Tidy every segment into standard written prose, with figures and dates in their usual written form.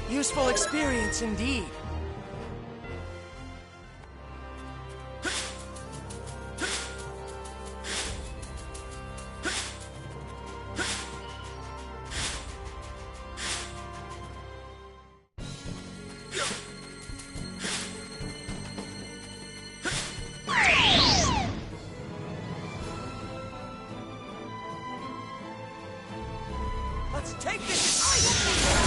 Useful experience indeed. Let's take this ice!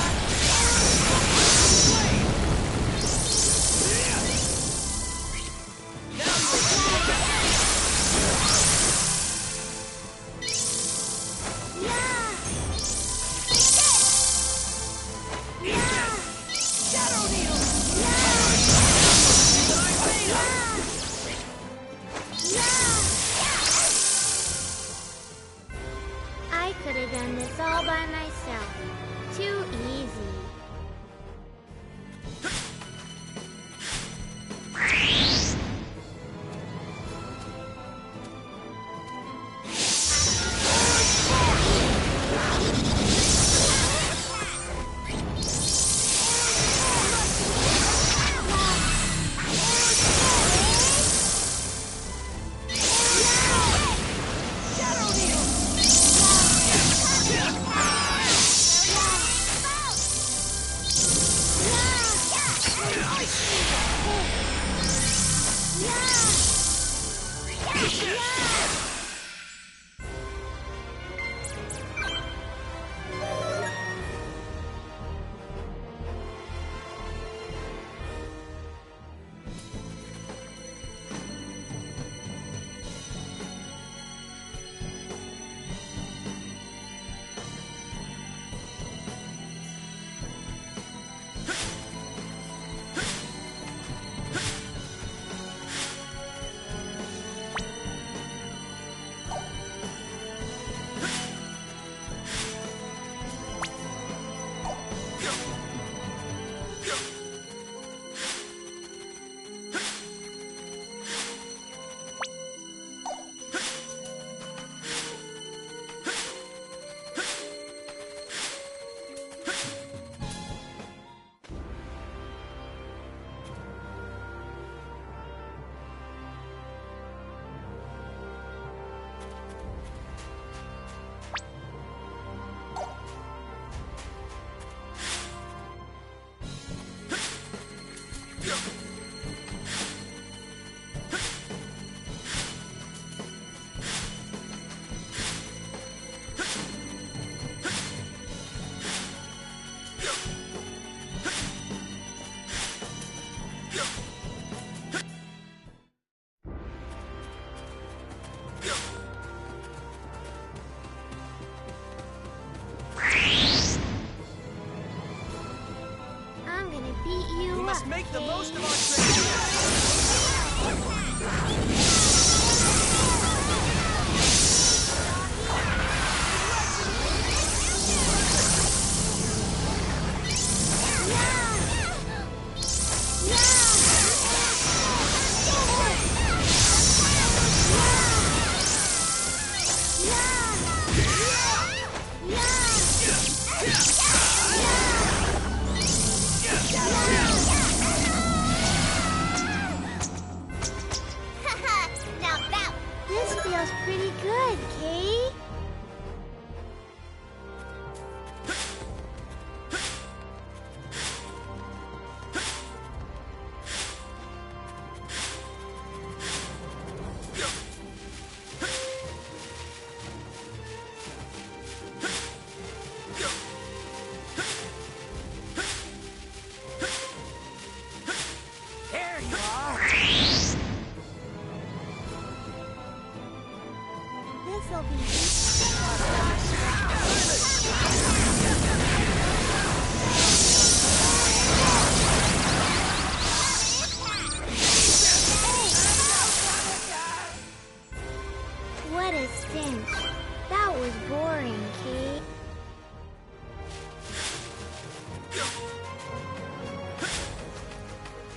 Make the most of our training. What a stench. That was boring, Kate.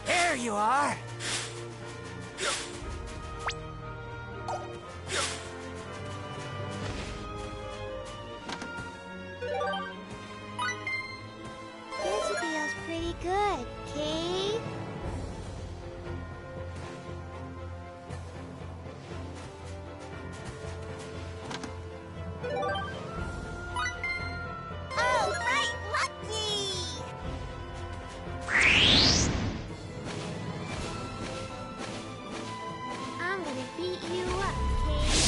There you are! This feels pretty good, Kate. Oh, right, Lucky! I'm gonna beat you up, Kate.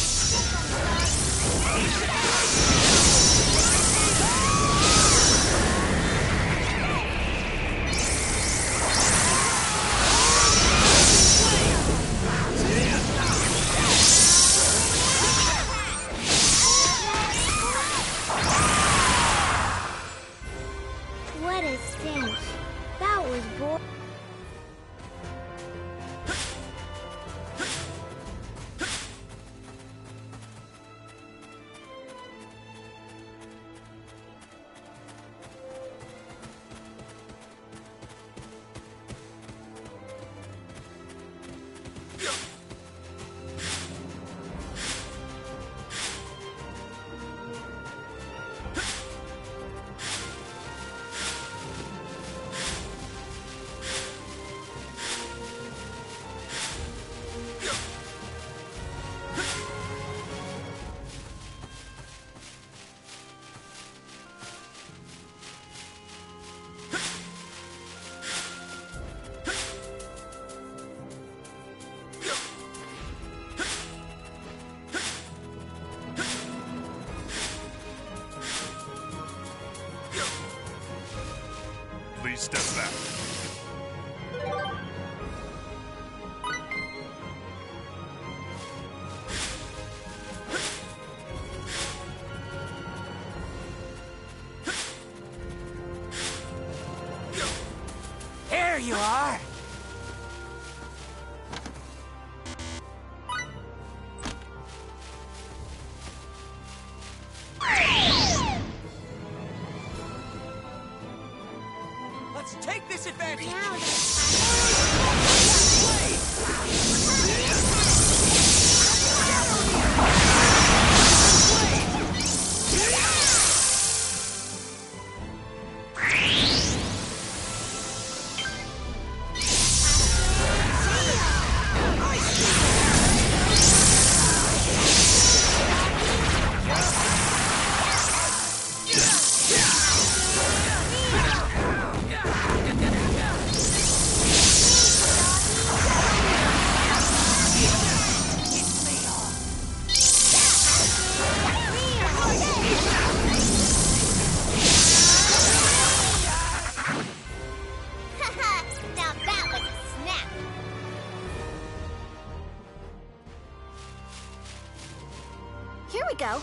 What a stench. That was boring. you are! Let's take this advantage! Now that was a snap. Here we go.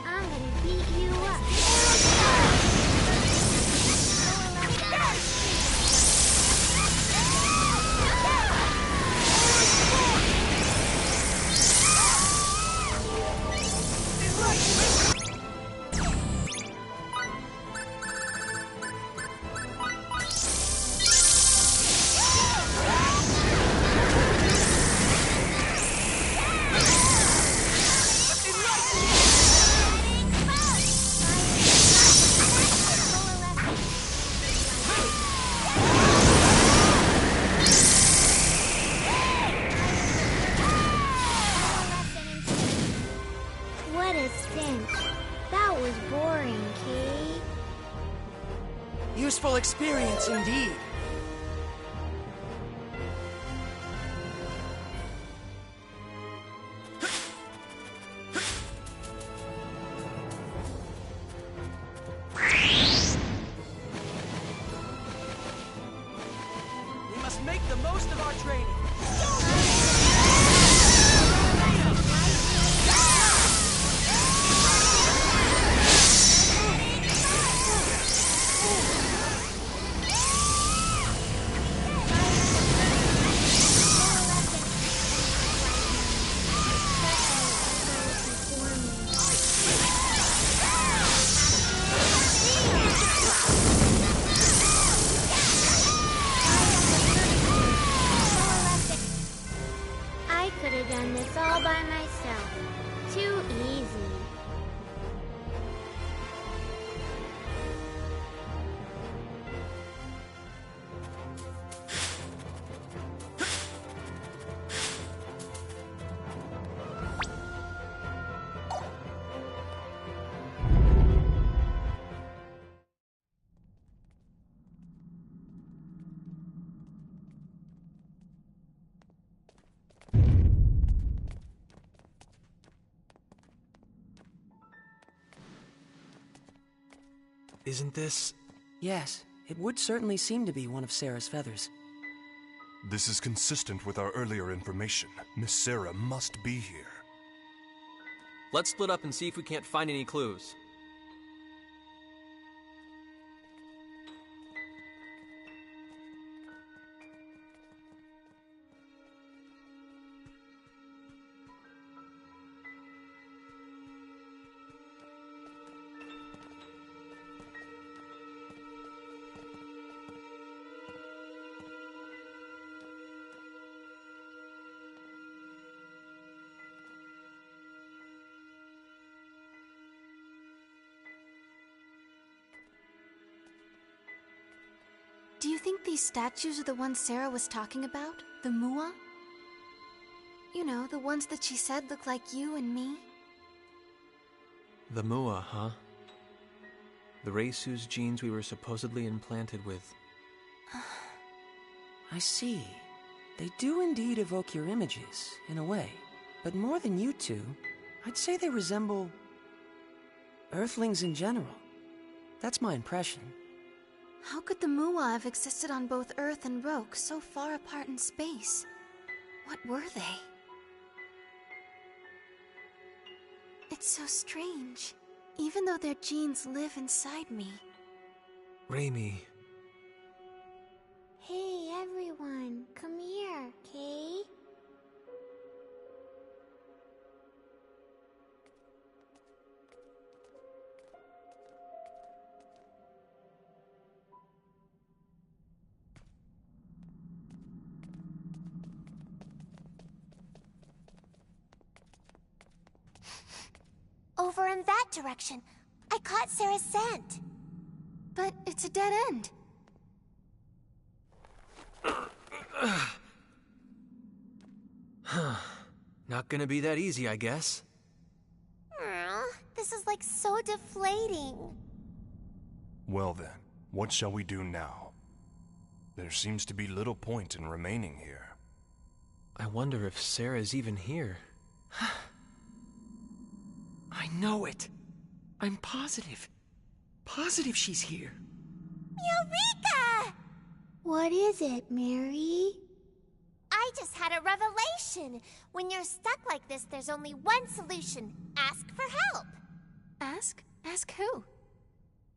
I'm gonna beat you up. What a stench. That was boring, Kate. Useful experience indeed. We must make the most of our training. I could have done this all by myself. Too easy. Isn't this? Yes, it would certainly seem to be one of Sarah's feathers. This is consistent with our earlier information. Miss Sarah must be here. Let's split up and see if we can't find any clues. Do you think these statues are the ones Sarah was talking about? The Mua? You know, the ones that she said look like you and me? The Mua, huh? The race whose genes we were supposedly implanted with. I see. They do indeed evoke your images, in a way. But more than you two, I'd say they resemble Earthlings in general. That's my impression. How could the Mua have existed on both Earth and Roke so far apart in space? What were they? It's so strange. Even though their genes live inside me. Raimi. Hey, everyone. Come here, Kay. Over in that direction. I caught Sarah's scent. But it's a dead end. Not gonna be that easy, I guess. This is like so deflating. Well then, what shall we do now? There seems to be little point in remaining here. I wonder if Sarah's even here. I know it. I'm positive. Positive she's here. Eureka! What is it, Mary? I just had a revelation. When you're stuck like this, there's only one solution. Ask for help. Ask? Ask who?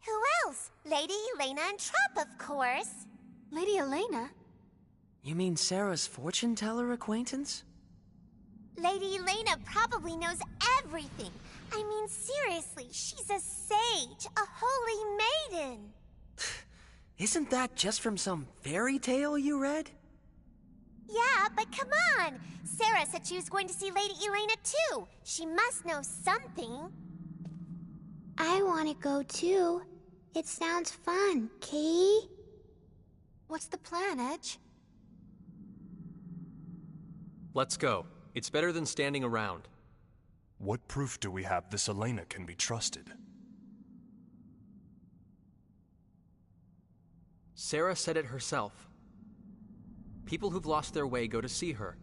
Who else? Lady Elena and Trop, of course. Lady Elena? You mean Sarah's fortune teller acquaintance? Lady Elena probably knows everything. I mean, seriously, she's a sage, a holy maiden. Isn't that just from some fairy tale you read? Yeah, but come on. Sarah said she was going to see Lady Elena too. She must know something. I want to go too. It sounds fun, Kay. What's the plan, Edge? Let's go. It's better than standing around. What proof do we have this Elena can be trusted? Sarah said it herself. People who've lost their way go to see her.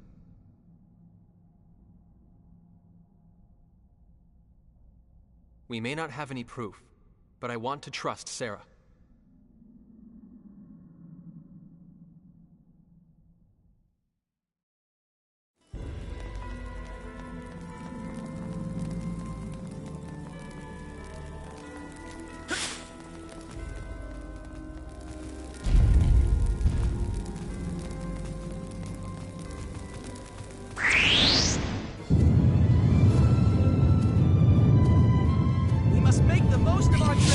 We may not have any proof, but I want to trust Sarah. We must make the most of our trip.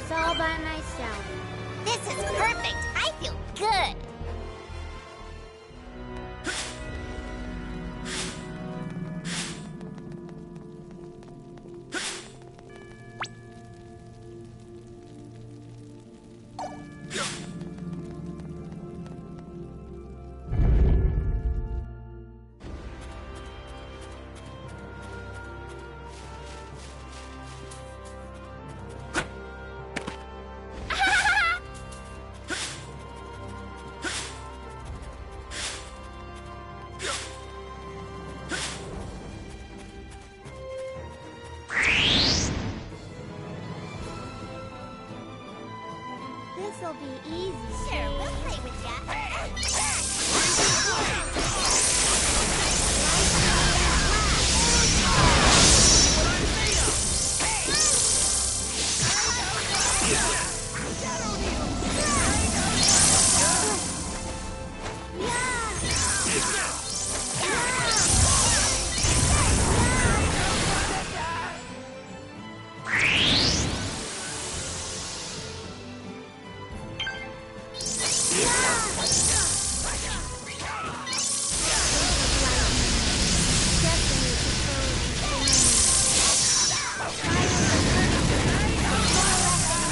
this all by myself. This is perfect. I feel good. This'll be easy. Sure, we'll play with ya.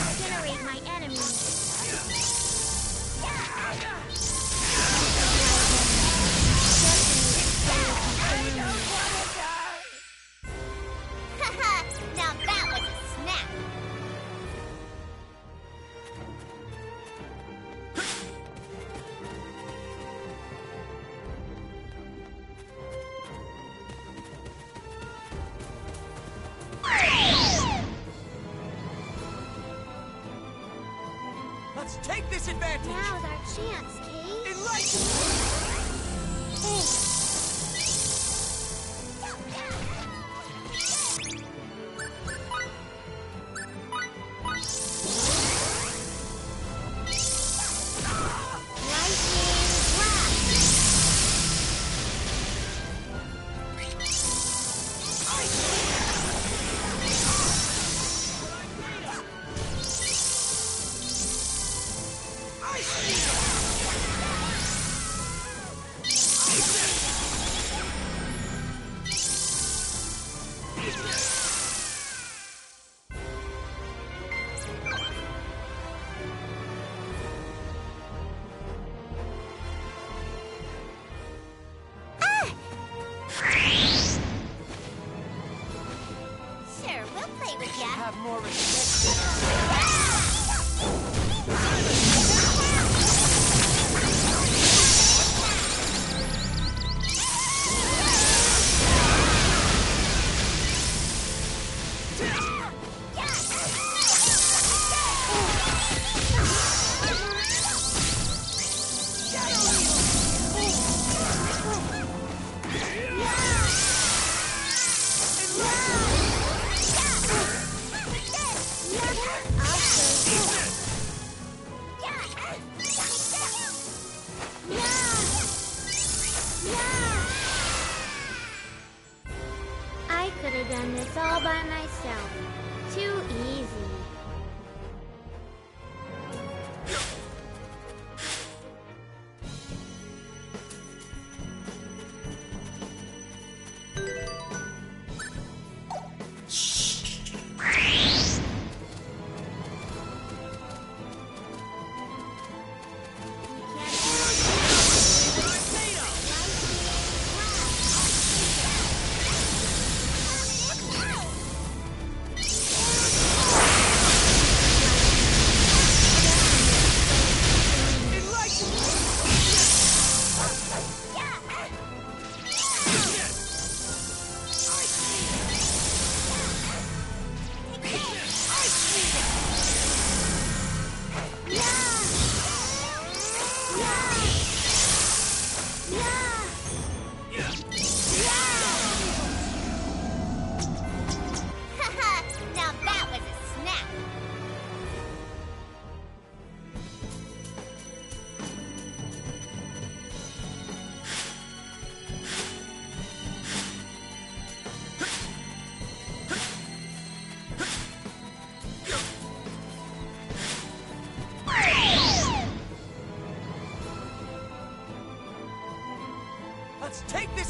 Incinerate my enemies. Haha, now that was a snap. Let's take this advantage! Now's our chance, Kate.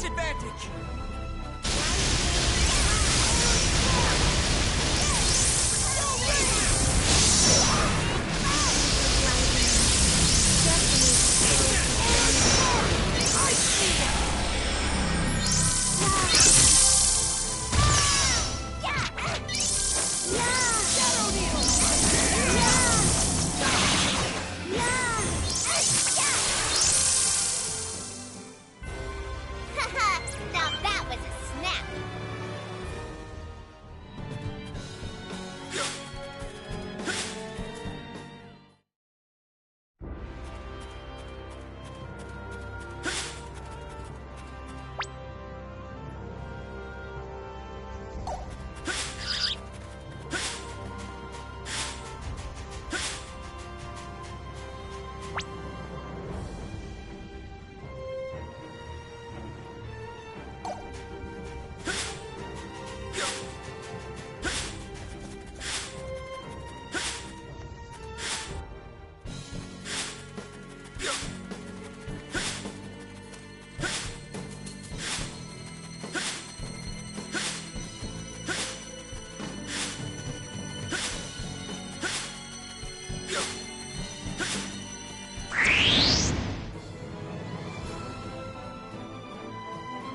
disadvantage! Now that was a snap.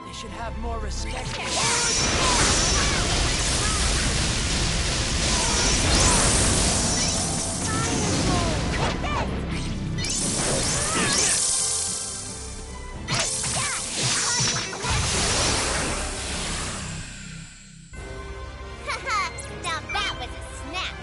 They should have more respect. Now that was a snap.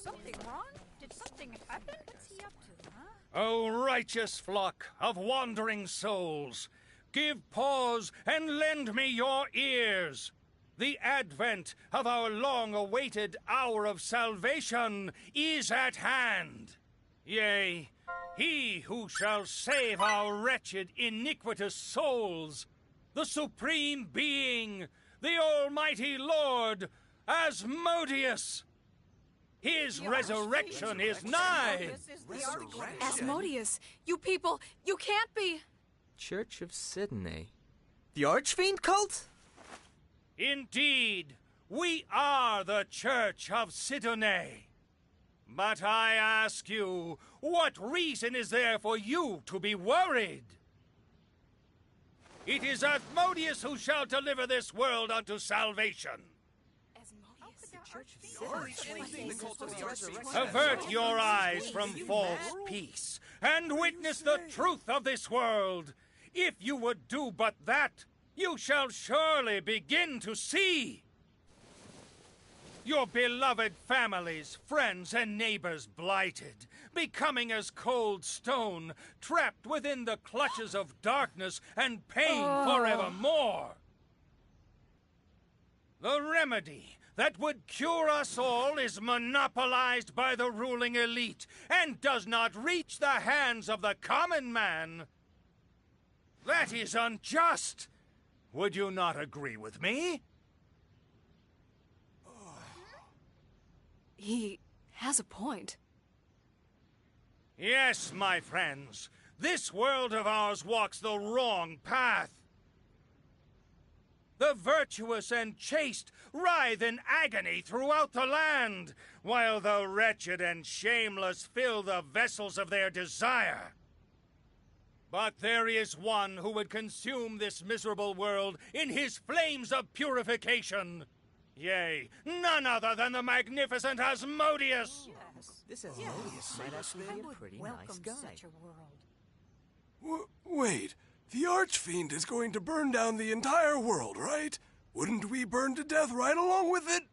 something wrong? Did something happen? What's he up to, huh? O righteous flock of wandering souls, give pause and lend me your ears. The advent of our long-awaited hour of salvation is at hand. Yea, he who shall save our wretched, iniquitous souls, the Supreme Being, the Almighty Lord, Asmodeus. His resurrection is nigh. Asmodeus, you people, you can't be... Church of Sidene. The Archfiend cult? Indeed, we are the Church of Sidene. But I ask you, what reason is there for you to be worried? It is Asmodeus who shall deliver this world unto salvation. Avert your eyes from false peace, and witness the truth of this world. If you would do but that, you shall surely begin to see. Your beloved families, friends, and neighbors blighted, becoming as cold stone, trapped within the clutches of darkness and pain forevermore. The remedy that would cure us all is monopolized by the ruling elite and does not reach the hands of the common man. That is unjust. Would you not agree with me? He has a point. Yes, my friends. This world of ours walks the wrong path. The virtuous and chaste writhe in agony throughout the land, while the wretched and shameless fill the vessels of their desire. But there is one who would consume this miserable world in his flames of purification. Yea, none other than the magnificent Asmodeus. This Asmodeus might actually be a pretty nice guy. Such a world. Wait, the Archfiend is going to burn down the entire world, right? Wouldn't we burn to death right along with it?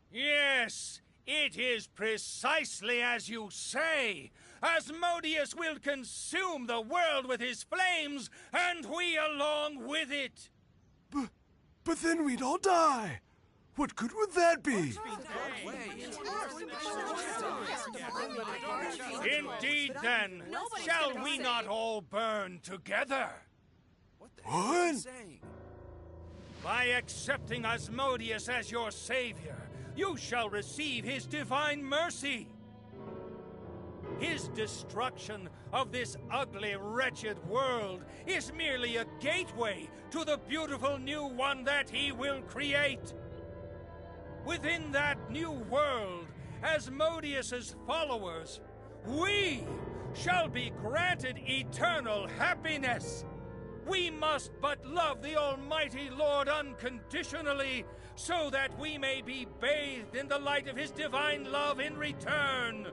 Yes, it is precisely as you say. Asmodeus will consume the world with his flames, and we along with it. But then we'd all die. What good would that be? Indeed, then, shall we not all burn together? What? By accepting Asmodeus as your savior, you shall receive his divine mercy. His destruction of this ugly, wretched world is merely a gateway to the beautiful new one that he will create. Within that new world, Asmodeus's followers, we shall be granted eternal happiness. We must but love the Almighty Lord unconditionally, so that we may be bathed in the light of his divine love in return.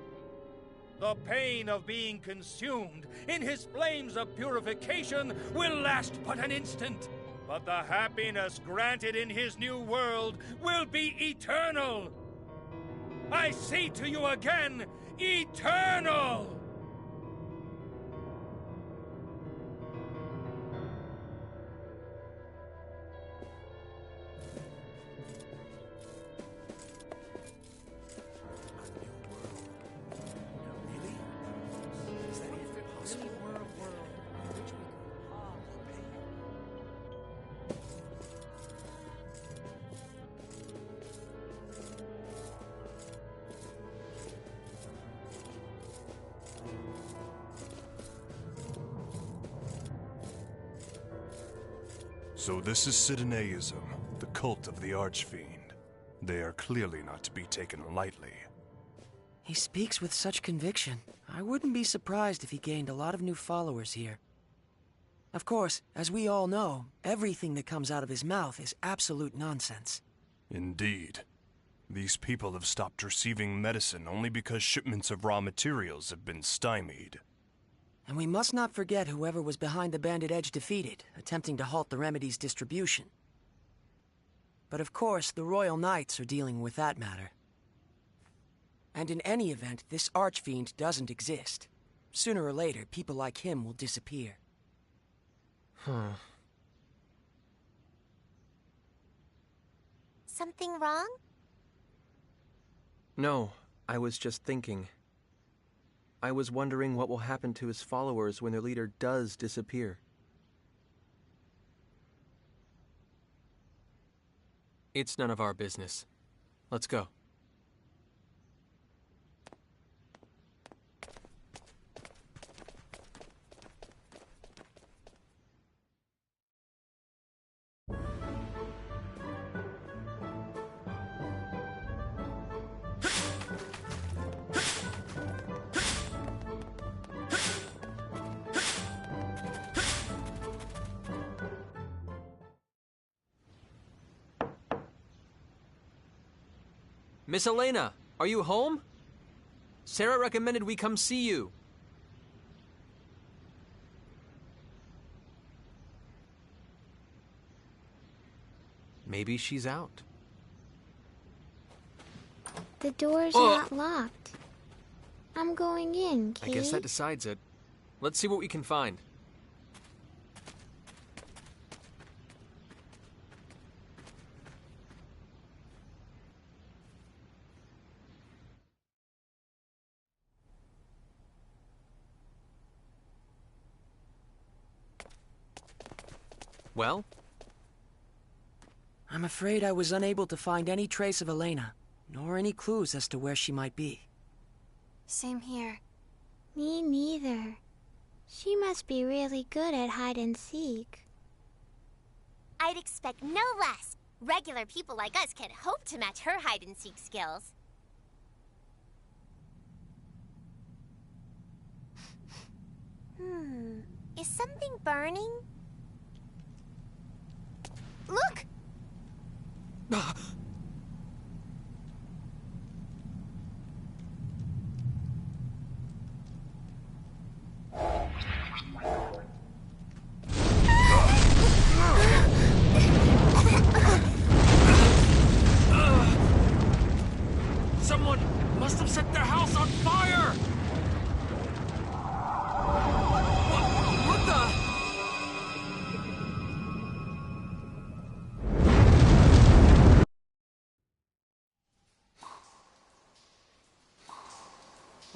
The pain of being consumed in his flames of purification will last but an instant, but the happiness granted in his new world will be eternal. I say to you again, eternal! So this is Sidoneism, the cult of the Archfiend. They are clearly not to be taken lightly. He speaks with such conviction. I wouldn't be surprised if he gained a lot of new followers here. Of course, as we all know, everything that comes out of his mouth is absolute nonsense. Indeed. These people have stopped receiving medicine only because shipments of raw materials have been stymied. And we must not forget whoever was behind the Bandit Edge defeated, attempting to halt the remedy's distribution. But of course, the Royal Knights are dealing with that matter. And in any event, this Archfiend doesn't exist. Sooner or later, people like him will disappear. Huh. Something wrong? No, I was just thinking. I was wondering what will happen to his followers when their leader does disappear. It's none of our business. Let's go. Miss Elena, are you home? Sarah recommended we come see you. Maybe she's out. The door's not locked. I'm going in, Kate. I guess that decides it. Let's see what we can find. Well? I'm afraid I was unable to find any trace of Elena, nor any clues as to where she might be. Same here. Me neither. She must be really good at hide and seek. I'd expect no less. Regular people like us can hope to match her hide and seek skills. Is something burning? Look! Someone must have set their house on fire! What the?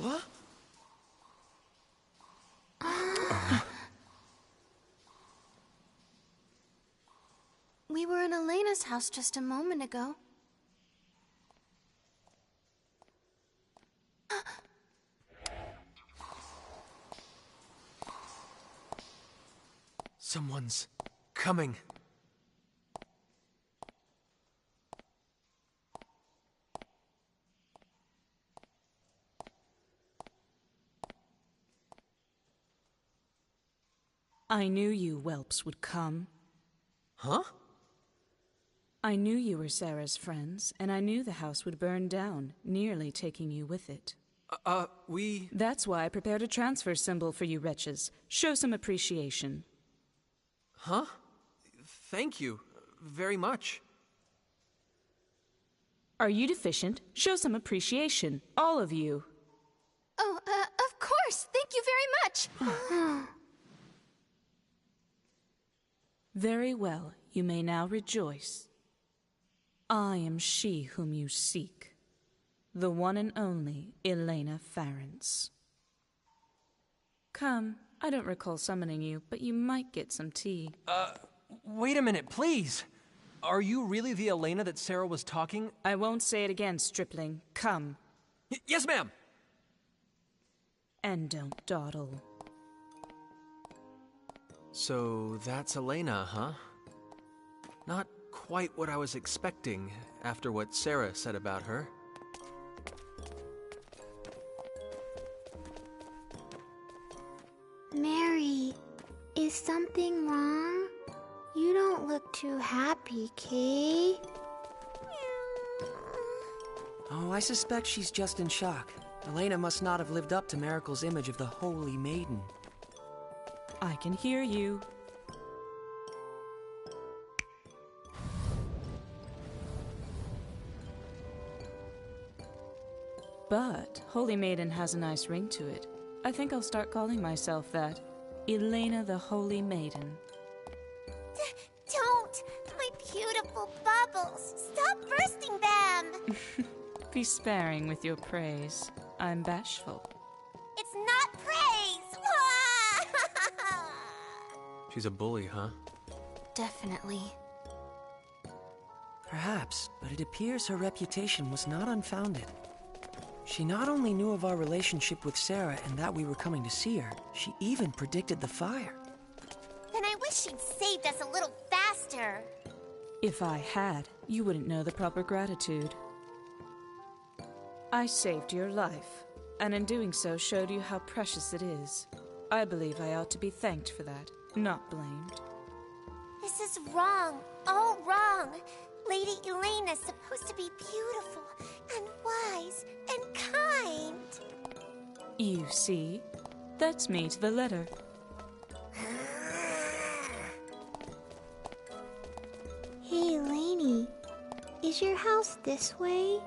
What? We were in Elena's house just a moment ago. Someone's coming. I knew you whelps would come. Huh? I knew you were Sarah's friends, and I knew the house would burn down, nearly taking you with it. We... That's why I prepared a transfer symbol for you wretches. Show some appreciation. Huh? Thank you. Very much. Are you deficient? Show some appreciation. All of you. Oh, of course! Thank you very much! Very well. You may now rejoice. I am she whom you seek. The one and only Elena Farrance. Come. I don't recall summoning you, but you might get some tea. Wait a minute, please! Are you really the Elena that Sarah was talking? I won't say it again, stripling. Come. Yes, ma'am! And don't dawdle. So that's Elena, huh? Not quite what I was expecting after what Sarah said about her. Mary, is something wrong? You don't look too happy, Kay. Oh, I suspect she's just in shock. Elena must not have lived up to Miracle's image of the Holy Maiden. I can hear you. But Holy Maiden has a nice ring to it. I think I'll start calling myself that. Elena the Holy Maiden. Don't! My beautiful bubbles! Stop bursting them! Be sparing with your praise. I'm bashful. It's not praise! She's a bully, huh? Definitely. Perhaps, but it appears her reputation was not unfounded. She not only knew of our relationship with Sarah and that we were coming to see her, she even predicted the fire. Then I wish she'd saved us a little faster. If I had, you wouldn't know the proper gratitude. I saved your life, and in doing so showed you how precious it is. I believe I ought to be thanked for that, not blamed. This is wrong. All wrong. Lady Elena's supposed to be beautiful and wise and kind. You see? That's me to the letter. Hey, Lainey. Is your house this way?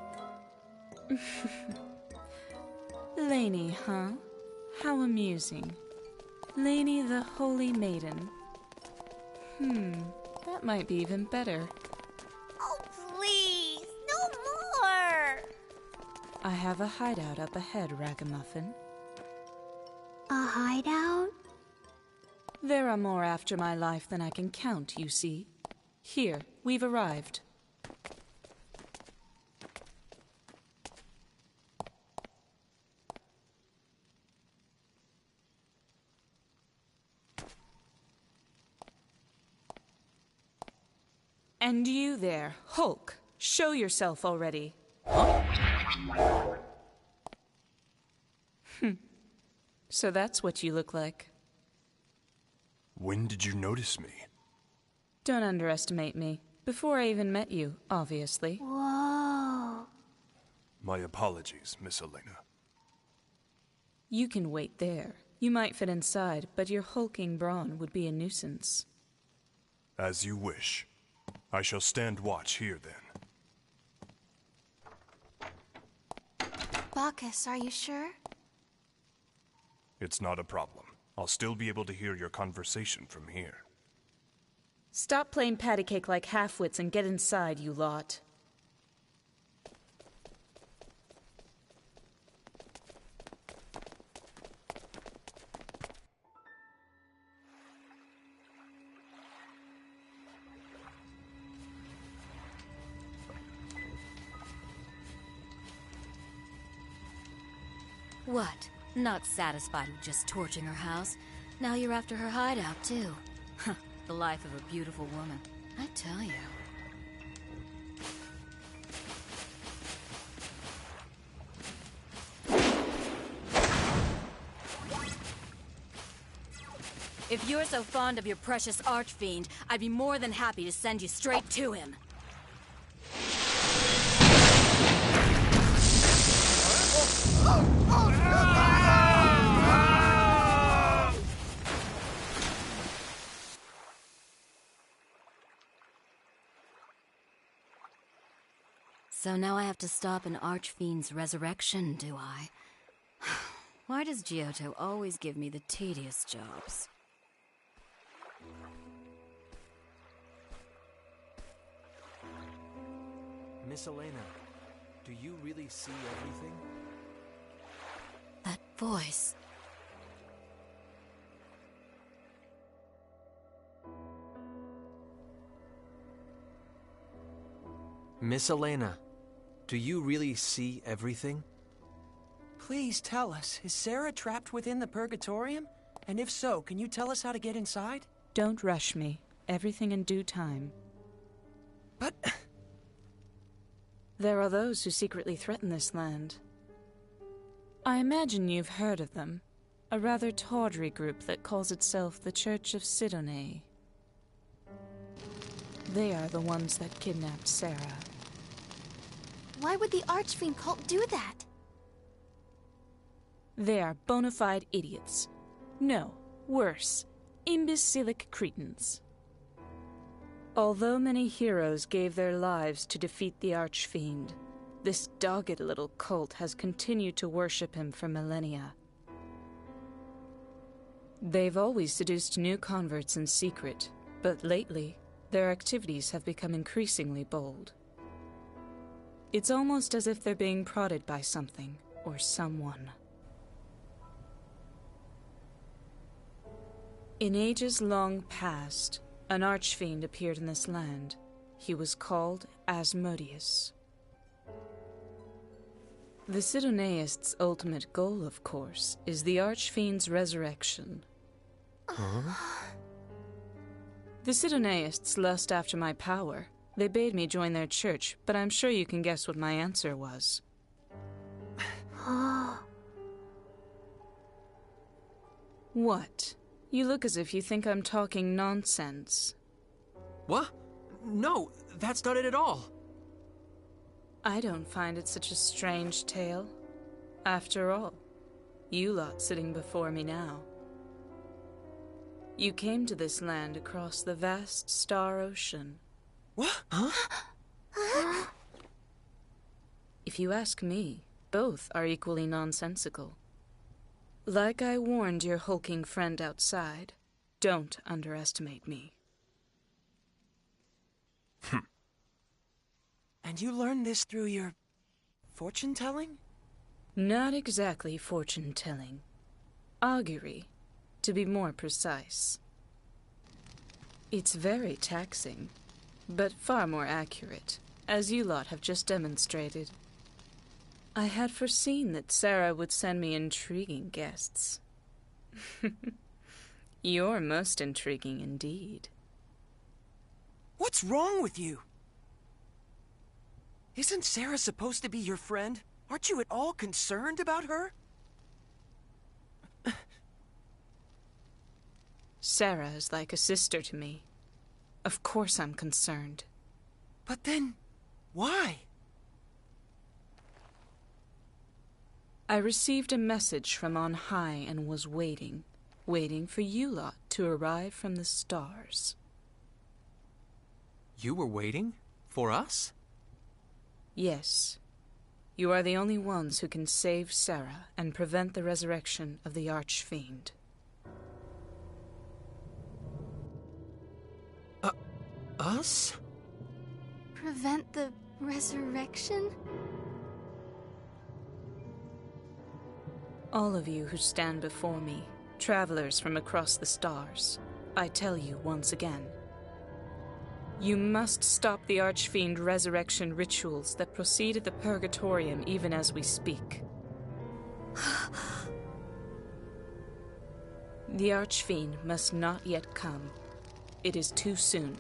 Lainey, huh? How amusing. Lainey the Holy Maiden. That might be even better. Oh, please, no more! I have a hideout up ahead, Ragamuffin. A hideout? There are more after my life than I can count, you see. Here, we've arrived. And you there, Hulk, show yourself already. So that's what you look like. When did you notice me? Don't underestimate me. Before I even met you, obviously. Whoa. My apologies, Miss Elena. You can wait there. You might fit inside, but your hulking brawn would be a nuisance. As you wish. I shall stand watch here, then. Bacchus, are you sure? It's not a problem. I'll still be able to hear your conversation from here. Stop playing patty cake like half-wits and get inside, you lot. What? Not satisfied with just torching her house? Now you're after her hideout, too. The life of a beautiful woman. I tell you. If you're so fond of your precious archfiend, I'd be more than happy to send you straight to him. So now I have to stop an archfiend's resurrection, do I? Why does Giotto always give me the tedious jobs? Miss Elena, do you really see everything? That voice. Miss Elena, do you really see everything? Please tell us, is Sarah trapped within the Purgatorium? And if so, can you tell us how to get inside? Don't rush me. Everything in due time. But... There are those who secretly threaten this land. I imagine you've heard of them. A rather tawdry group that calls itself the Church of Sidone. They are the ones that kidnapped Sarah. Why would the Archfiend cult do that? They are bona fide idiots. No, worse, imbecilic cretins. Although many heroes gave their lives to defeat the Archfiend, This dogged little cult has continued to worship him for millennia. They've always seduced new converts in secret, but lately, their activities have become increasingly bold. It's almost as if they're being prodded by something, or someone. In ages long past, an archfiend appeared in this land. He was called Asmodeus. The Sidonaists' ultimate goal, of course, is the Archfiend's resurrection. Huh? The Sidonaists lust after my power. They bade me join their church, but I'm sure you can guess what my answer was. What? You look as if you think I'm talking nonsense. What? No, that's not it at all. I don't find it such a strange tale. After all, you lot sitting before me now. You came to this land across the vast star ocean. What? Huh? If you ask me, both are equally nonsensical. Like I warned your hulking friend outside, don't underestimate me. And you learned this through your fortune-telling? Not exactly fortune-telling. Augury, to be more precise. It's very taxing, but far more accurate, as you lot have just demonstrated. I had foreseen that Sarah would send me intriguing guests. You're most intriguing indeed. What's wrong with you? Isn't Sarah supposed to be your friend? Aren't you at all concerned about her? Sarah is like a sister to me. Of course I'm concerned. But then, why? I received a message from on high and was waiting for you lot to arrive from the stars. You were waiting? For us? Yes. You are the only ones who can save Sarah and prevent the resurrection of the Archfiend. Us? Prevent the resurrection? All of you who stand before me, travelers from across the stars, I tell you once again. You must stop the Archfiend resurrection rituals that proceed at the Purgatorium even as we speak. The Archfiend must not yet come. It is too soon.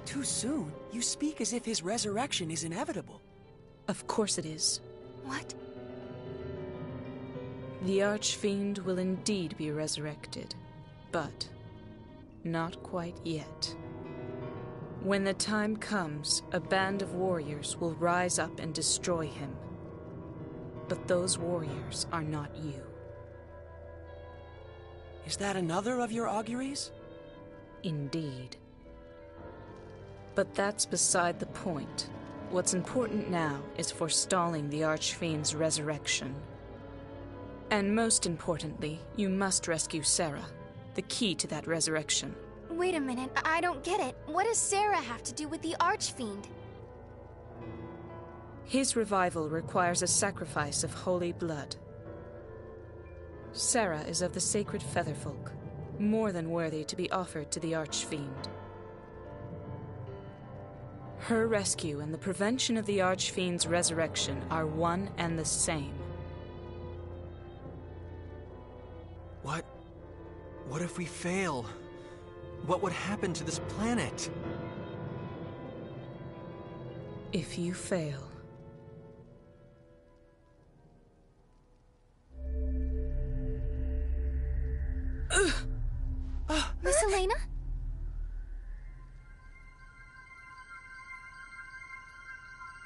Too soon? You speak as if his resurrection is inevitable. Of course it is. What? The Archfiend will indeed be resurrected, but not quite yet. When the time comes, a band of warriors will rise up and destroy him. But those warriors are not you. Is that another of your auguries? Indeed. But that's beside the point. What's important now is forestalling the Archfiend's resurrection. And most importantly, you must rescue Sarah, the key to that resurrection. Wait a minute, I don't get it. What does Sarah have to do with the Archfiend? His revival requires a sacrifice of holy blood. Sarah is of the sacred Featherfolk, more than worthy to be offered to the Archfiend. Her rescue and the prevention of the Archfiend's resurrection are one and the same. What if we fail? What would happen to this planet? If you fail... Miss Elena?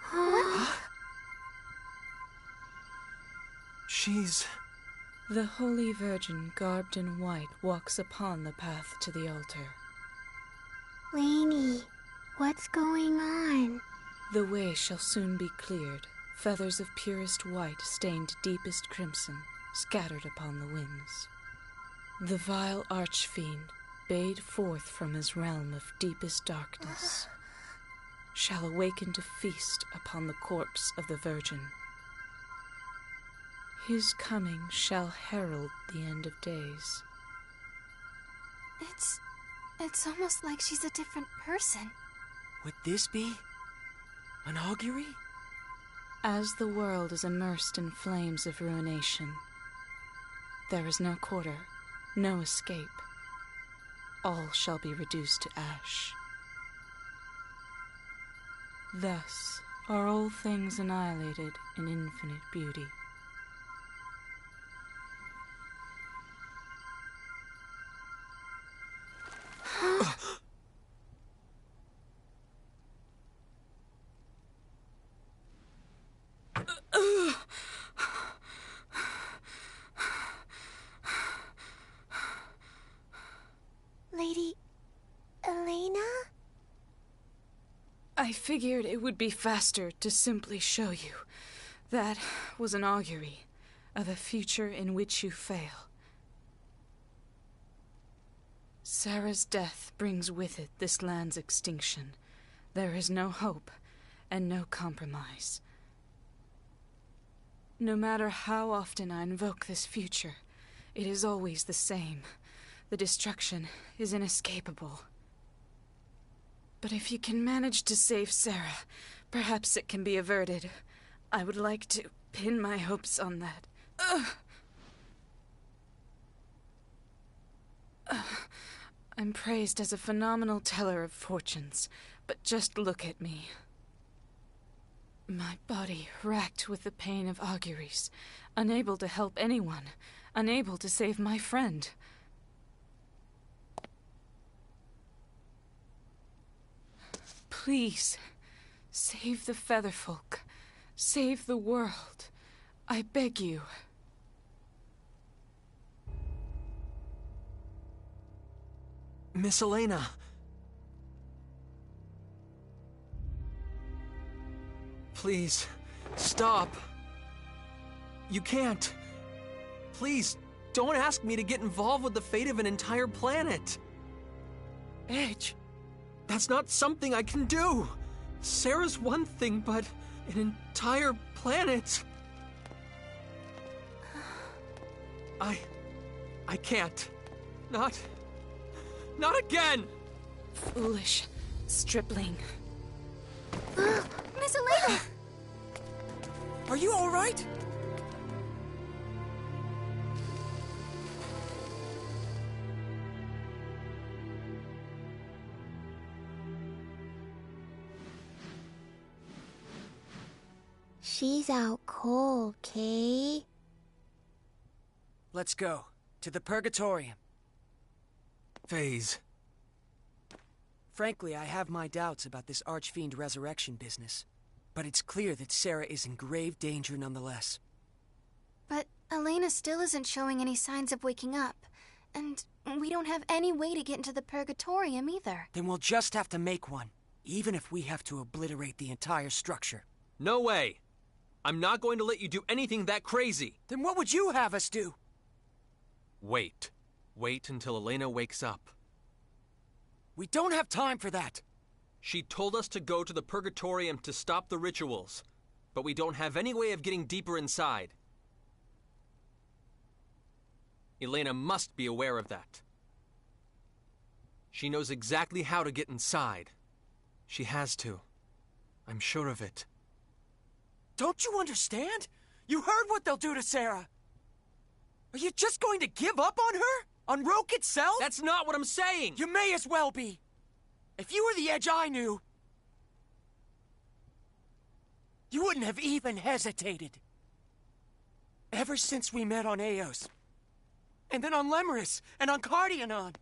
Huh? She's... The Holy Virgin, garbed in white, walks upon the path to the altar. Lainey, what's going on? The way shall soon be cleared, feathers of purest white stained deepest crimson, scattered upon the winds. The vile archfiend, bayed forth from his realm of deepest darkness, shall awaken to feast upon the corpse of the Virgin. His coming shall herald the end of days. It's almost like she's a different person. Would this be an augury? As the world is immersed in flames of ruination, there is no quarter, no escape. All shall be reduced to ash. Thus are all things annihilated in infinite beauty. Lady Elena? I figured it would be faster to simply show you. That was an augury of a future in which you fail. Sarah's death brings with it this land's extinction. There is no hope and no compromise. No matter how often I invoke this future, it is always the same. The destruction is inescapable. But if you can manage to save Sarah, perhaps it can be averted. I would like to pin my hopes on that. I'm praised as a phenomenal teller of fortunes, but just look at me. My body racked with the pain of auguries, unable to help anyone, unable to save my friend. Please, save the Featherfolk. Save the world. I beg you. Miss Elena. Please, stop. You can't. Please, don't ask me to get involved with the fate of an entire planet. Edge. That's not something I can do. Sarah's one thing, but an entire planet. I can't. Not again! Foolish stripling. Miss Elena! Are you all right? She's out cold, Kay. Let's go. To the Purgatorium. Phase. Frankly, I have my doubts about this Archfiend resurrection business. But it's clear that Sarah is in grave danger nonetheless. But Elena still isn't showing any signs of waking up. And we don't have any way to get into the Purgatorium either. Then we'll just have to make one, even if we have to obliterate the entire structure. No way! I'm not going to let you do anything that crazy! Then what would you have us do? Wait. Wait until Elena wakes up. We don't have time for that! She told us to go to the Purgatorium to stop the rituals, but we don't have any way of getting deeper inside. Elena must be aware of that. She knows exactly how to get inside. She has to. I'm sure of it. Don't you understand? You heard what they'll do to Sarah! Are you just going to give up on her? On Roke itself? That's not what I'm saying! You may as well be! If you were the Edge I knew, you wouldn't have even hesitated. Ever since we met on Eos, and then on Lemurus, and on Cardionon,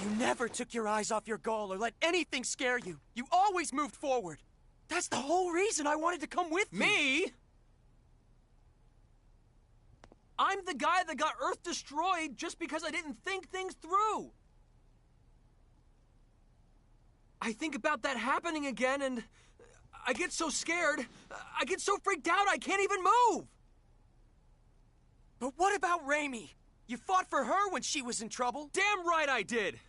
you never took your eyes off your goal or let anything scare you. You always moved forward. That's the whole reason I wanted to come with you. Me? I'm the guy that got Earth destroyed just because I didn't think things through. I think about that happening again, and I get so scared. I get so freaked out I can't even move. But what about Raimi? You fought for her when she was in trouble. Damn right I did.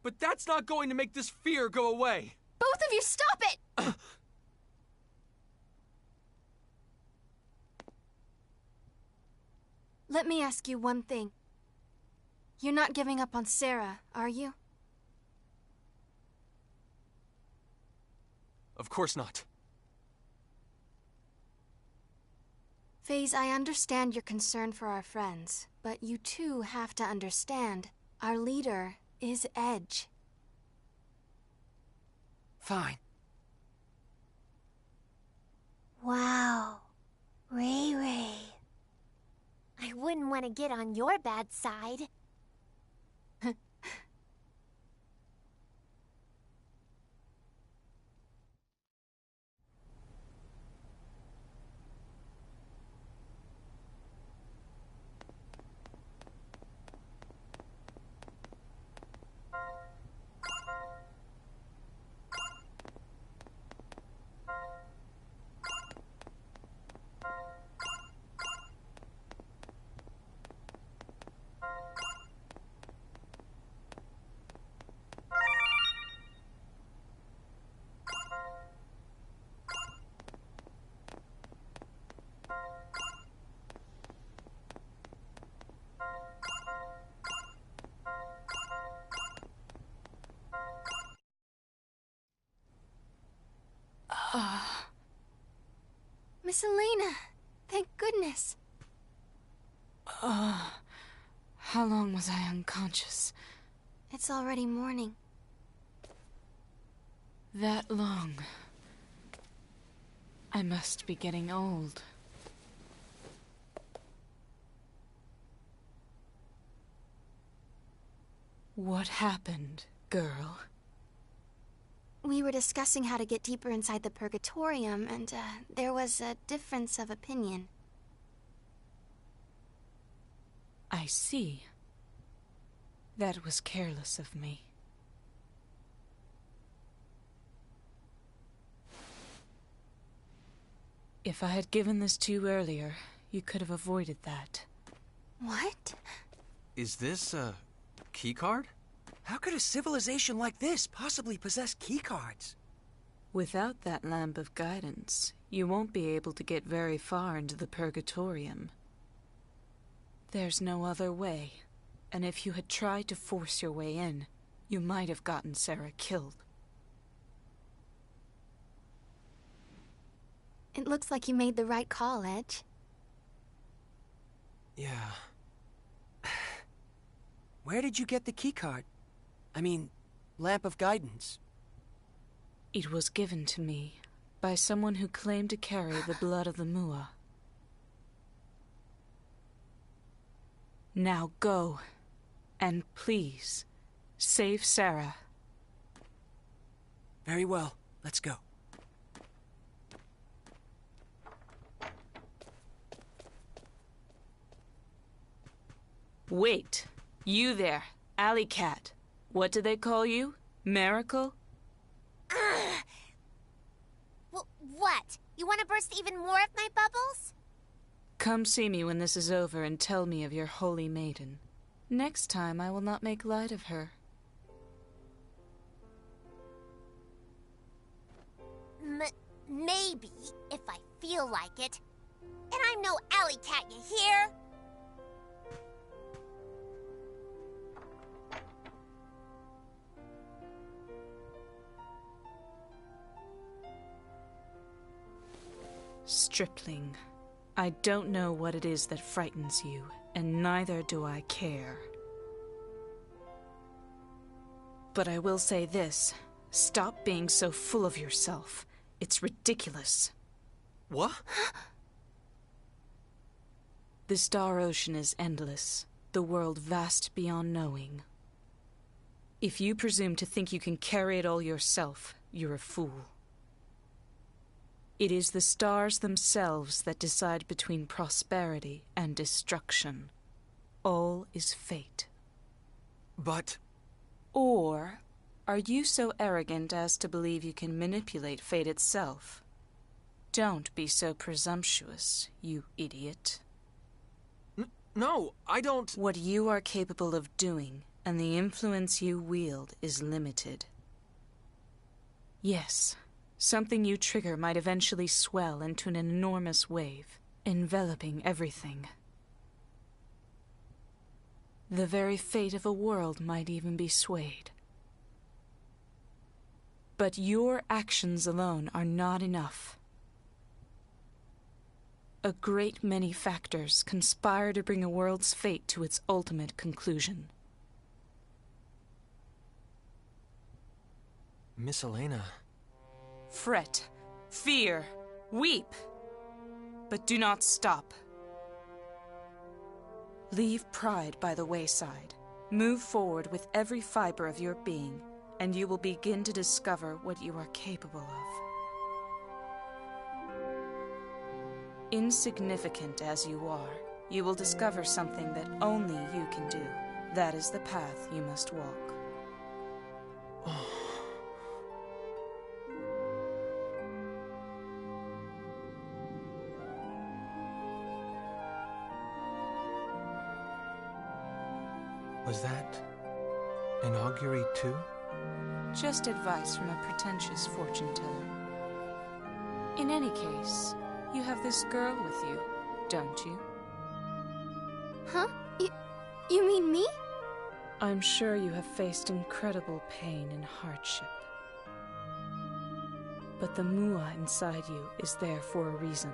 But that's not going to make this fear go away. Both of you, stop it! Let me ask you one thing. You're not giving up on Sarah, are you? Of course not. FaZe, I understand your concern for our friends, but you too have to understand our leader is Edge. Fine. Wow. Ray Ray. I wouldn't want to get on your bad side. Miss Elena, thank goodness. How long was I unconscious? It's already morning. That long. I must be getting old. What happened, girl? We were discussing how to get deeper inside the Purgatorium, and there was a difference of opinion. I see. That was careless of me. If I had given this to you earlier, you could have avoided that. What? Is this a keycard? How could a civilization like this possibly possess keycards? Without that lamp of guidance, you won't be able to get very far into the Purgatorium. There's no other way, and if you had tried to force your way in, you might have gotten Sarah killed. It looks like you made the right call, Edge. Yeah. Where did you get the keycard? I mean, lamp of guidance. It was given to me by someone who claimed to carry the blood of the Mua. Now go, and please, save Sarah. Very well, let's go. Wait, you there, Alley Cat. What do they call you? Miracle? Well, what? You want to burst even more of my bubbles? Come see me when this is over and tell me of your holy maiden. Next time I will not make light of her. Maybe, if I feel like it. And I'm no alley cat, you hear? Stripling, I don't know what it is that frightens you, and neither do I care. But I will say this. Stop being so full of yourself. It's ridiculous. What? The Star Ocean is endless, the world vast beyond knowing. If you presume to think you can carry it all yourself, you're a fool. It is the stars themselves that decide between prosperity and destruction. All is fate. But... Or Are you so arrogant as to believe you can manipulate fate itself? Don't be so presumptuous, you idiot. No, I don't... What you are capable of doing, and the influence you wield, is limited. Yes, something you trigger might eventually swell into an enormous wave, enveloping everything. The very fate of a world might even be swayed. But your actions alone are not enough. A great many factors conspire to bring a world's fate to its ultimate conclusion. Miss Elena... Fret, fear, weep, but do not stop. Leave pride by the wayside. Move forward with every fiber of your being, and you will begin to discover what you are capable of. Insignificant as you are, you will discover something that only you can do. That is the path you must walk. Was that an augury too? Just advice from a pretentious fortune teller. In any case, you have this girl with you, don't you? Huh? You mean me? I'm sure you have faced incredible pain and hardship. But the Mua inside you is there for a reason.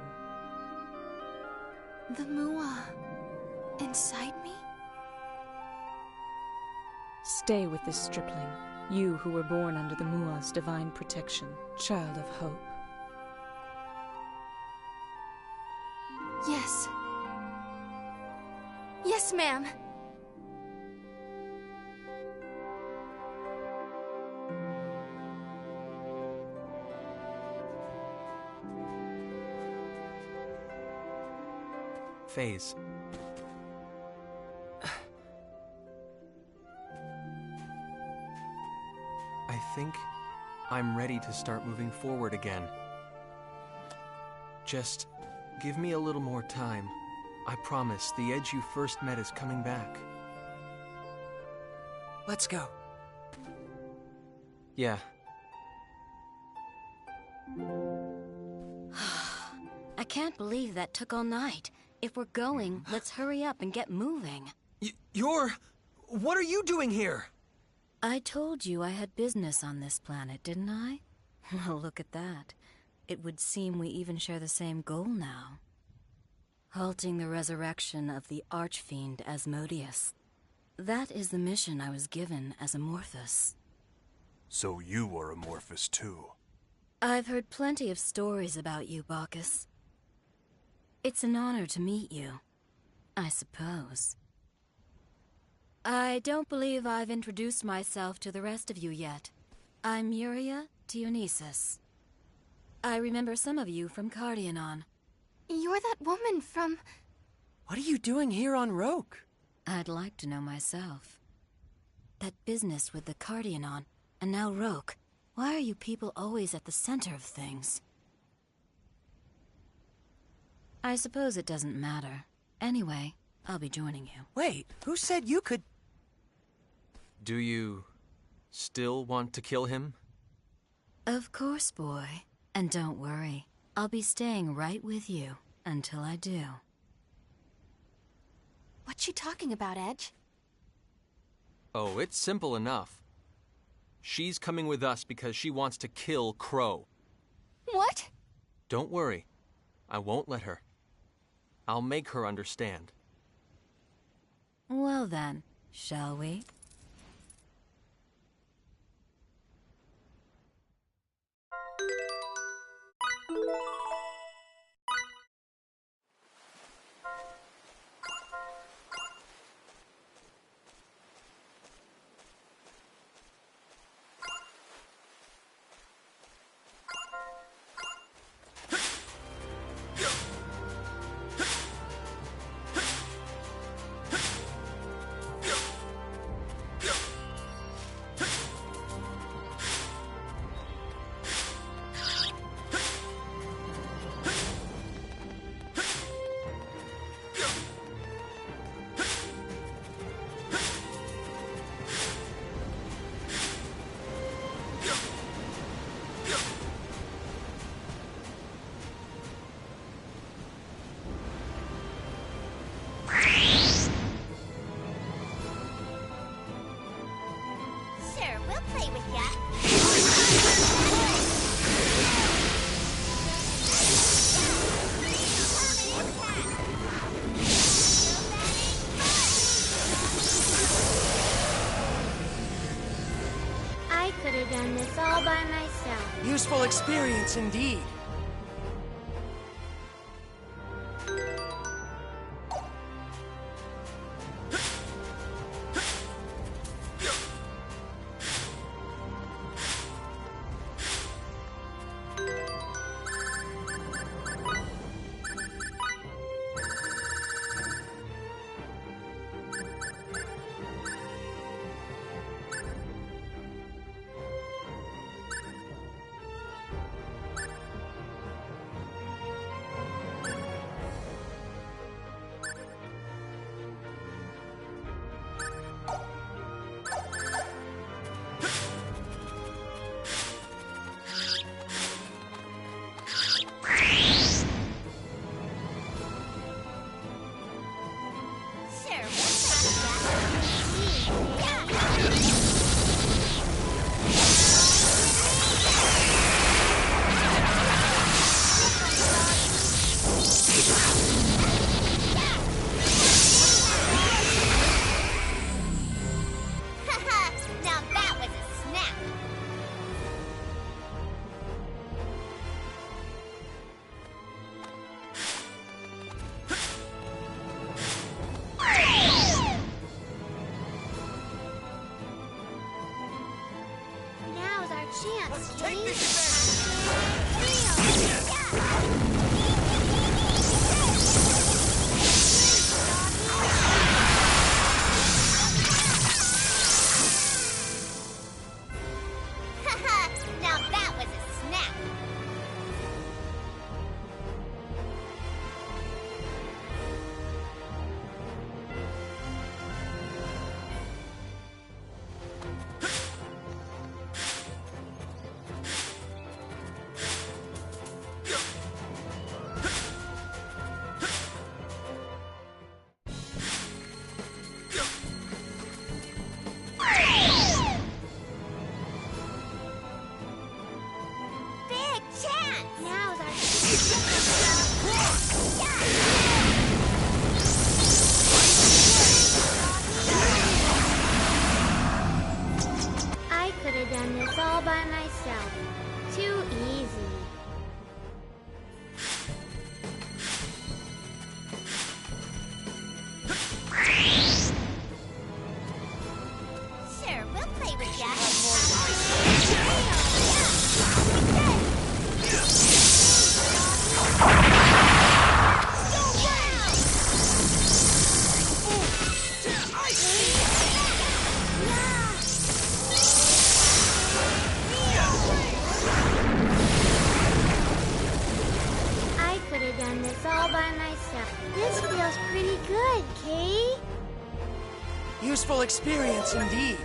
The Mua inside me? Stay with this stripling, you who were born under the Mua's divine protection, child of hope. Yes. Yes, ma'am. Phase. I think I'm ready to start moving forward again. Just give me a little more time. I promise the Edge you first met is coming back. Let's go. Yeah. I can't believe that took all night. If we're going, let's hurry up and get moving. What are you doing here? I told you I had business on this planet, didn't I? Well, look at that. It would seem we even share the same goal now. Halting the resurrection of the Archfiend Asmodeus. That is the mission I was given as Amorphous. So you are Amorphous too? I've heard plenty of stories about you, Bacchus. It's an honor to meet you, I suppose. I don't believe I've introduced myself to the rest of you yet. I'm Yuria Dionysus. I remember some of you from Cardionon. You're that woman from... What are you doing here on Roke? I'd like to know myself. That business with the Cardionon, and now Roke. Why are you people always at the center of things? I suppose it doesn't matter. Anyway, I'll be joining you. Wait, who said you could... Do you still want to kill him? Of course, boy. And don't worry, I'll be staying right with you until I do. What's she talking about, Edge? Oh, it's simple enough. She's coming with us because she wants to kill Crow. What? Don't worry. I won't let her. I'll make her understand. Well then, shall we? Useful experience indeed. Useful experience indeed.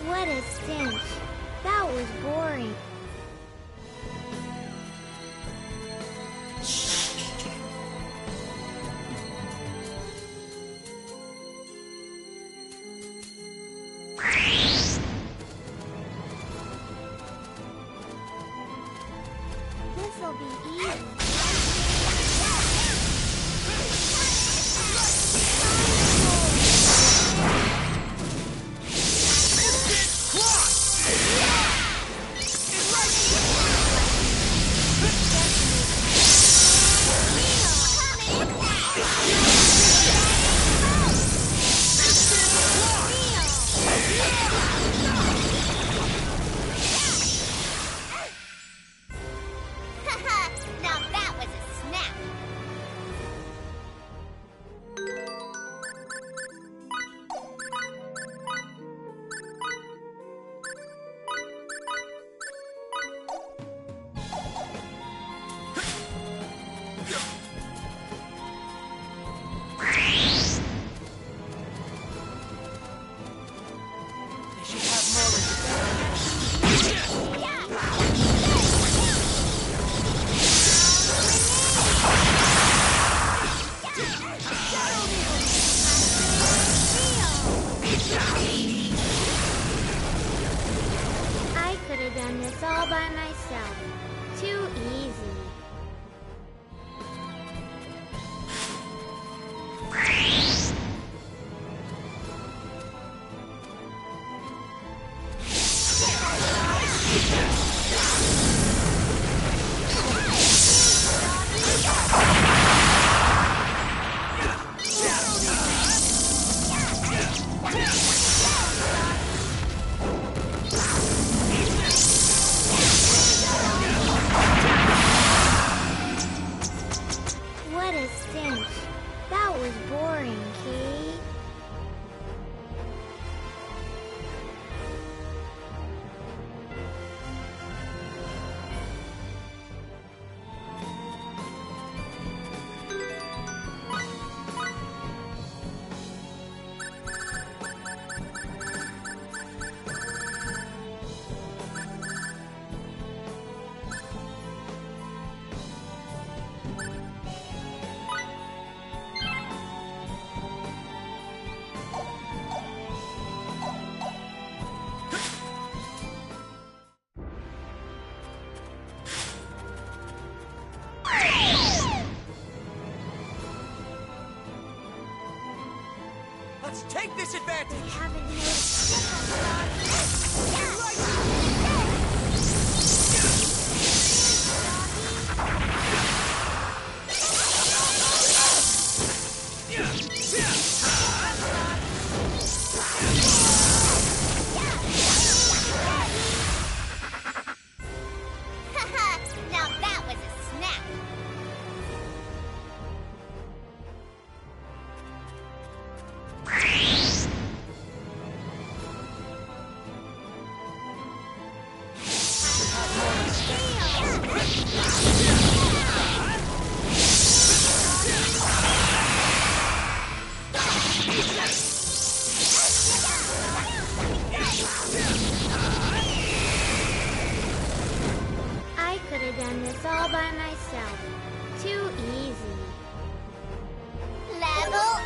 What a stench. That was boring. This'll be easy. Now that was a snap. They should have more I could have done this all by myself. Too easy. What a stench. That was boring, Kate. Let's take this advantage! They haven't noticed. Now that was a snap. I could have done this all by myself. Too easy. Level.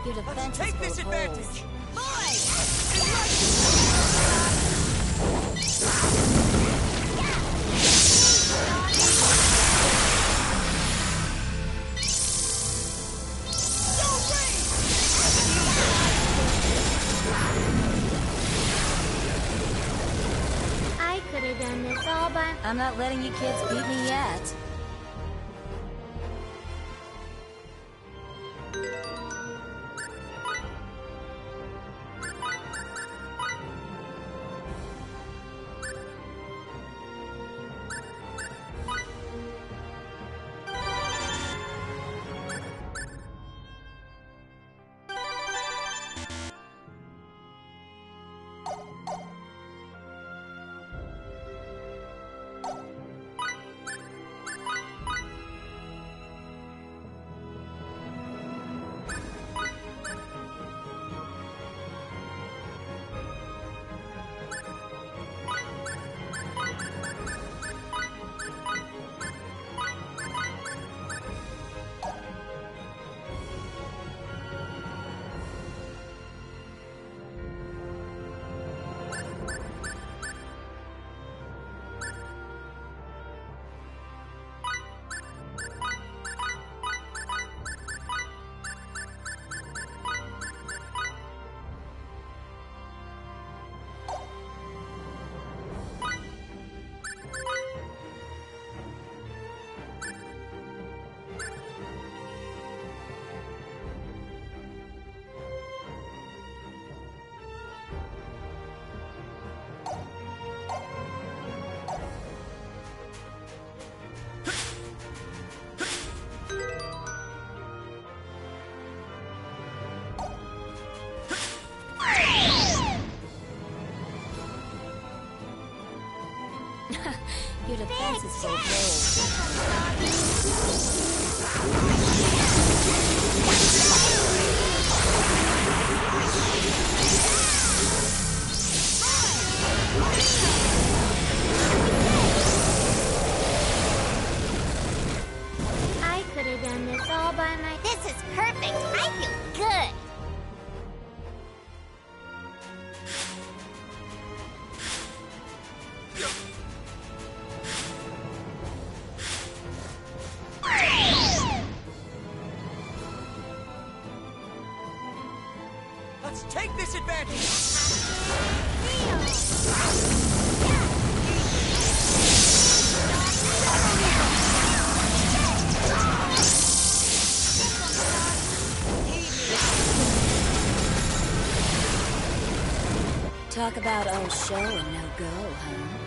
Your defense Let's take is this full of advantage! I could have done this all by... I'm not letting you kids beat me yet. Your defense is so I could have done this all by myself. This is perfect. I feel good. Let's take this advantage! Talk about old show and no go, huh?